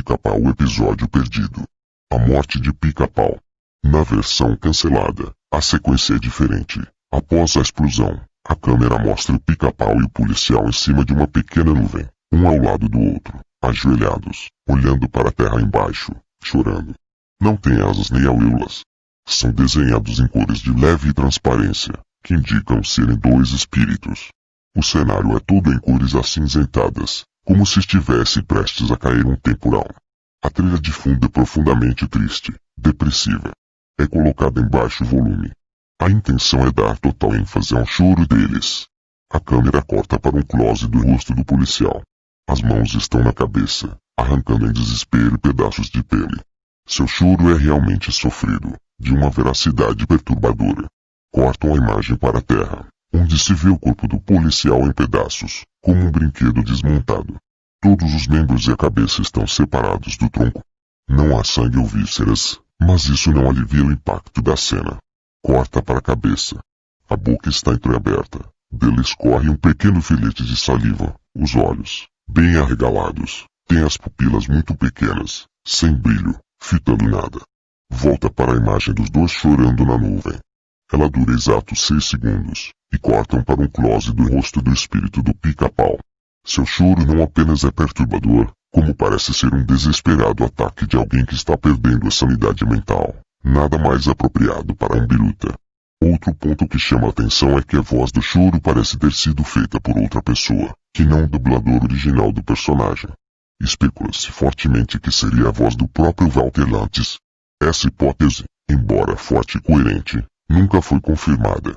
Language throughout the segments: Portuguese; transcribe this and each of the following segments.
Pica-Pau, o episódio perdido. A morte de Pica-Pau. Na versão cancelada, a sequência é diferente. Após a explosão, a câmera mostra o Pica-Pau e o policial em cima de uma pequena nuvem, um ao lado do outro, ajoelhados, olhando para a terra embaixo, chorando. Não tem asas nem auréolas. São desenhados em cores de leve transparência, que indicam serem dois espíritos. O cenário é todo em cores acinzentadas, como se estivesse prestes a cair um temporal. A trilha de fundo é profundamente triste, depressiva. É colocada em baixo volume. A intenção é dar total ênfase ao choro deles. A câmera corta para um close do rosto do policial. As mãos estão na cabeça, arrancando em desespero pedaços de pele. Seu choro é realmente sofrido, de uma veracidade perturbadora. Cortam a imagem para a terra, onde se vê o corpo do policial em pedaços, como um brinquedo desmontado. Todos os membros e a cabeça estão separados do tronco. Não há sangue ou vísceras, mas isso não alivia o impacto da cena. Corta para a cabeça. A boca está entreaberta. Dele escorre um pequeno filete de saliva. Os olhos, bem arregalados, têm as pupilas muito pequenas, sem brilho, fitando nada. Volta para a imagem dos dois chorando na nuvem. Ela dura exatos 6 segundos, e cortam para um close do rosto do espírito do Pica-Pau. Seu choro não apenas é perturbador, como parece ser um desesperado ataque de alguém que está perdendo a sanidade mental. Nada mais apropriado para um biruta. Outro ponto que chama a atenção é que a voz do choro parece ter sido feita por outra pessoa, que não o dublador original do personagem. Especula-se fortemente que seria a voz do próprio Walter Lantz. Essa hipótese, embora forte e coerente, nunca foi confirmada.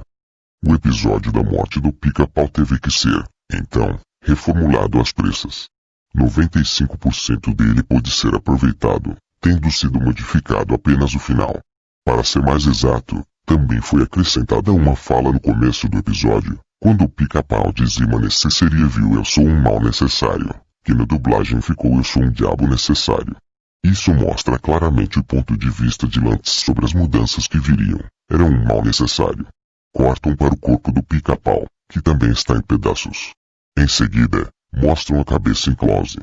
O episódio da morte do Pica-Pau teve que ser, então, reformulado às pressas. 95% dele pôde ser aproveitado, tendo sido modificado apenas o final. Para ser mais exato, também foi acrescentada uma fala no começo do episódio, quando o Pica-Pau dizia seria viu eu sou um mal necessário, que na dublagem ficou eu sou um diabo necessário. Isso mostra claramente o ponto de vista de Lantz sobre as mudanças que viriam. Era um mal necessário. Cortam para o corpo do Pica-Pau, que também está em pedaços. Em seguida, mostram a cabeça em close.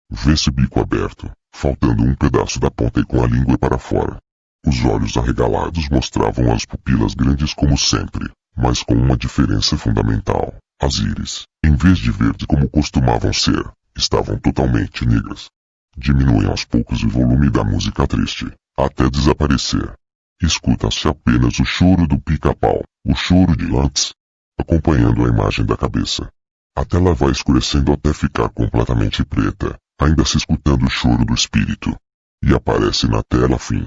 Vê-se o bico aberto, faltando um pedaço da ponta e com a língua para fora. Os olhos arregalados mostravam as pupilas grandes como sempre, mas com uma diferença fundamental. As íris, em vez de verde como costumavam ser, estavam totalmente negras. Diminuem aos poucos o volume da música triste, até desaparecer. Escuta-se apenas o choro do Pica-Pau, o choro de Lantz, acompanhando a imagem da cabeça. A tela vai escurecendo até ficar completamente preta, ainda se escutando o choro do espírito. E aparece na tela fim.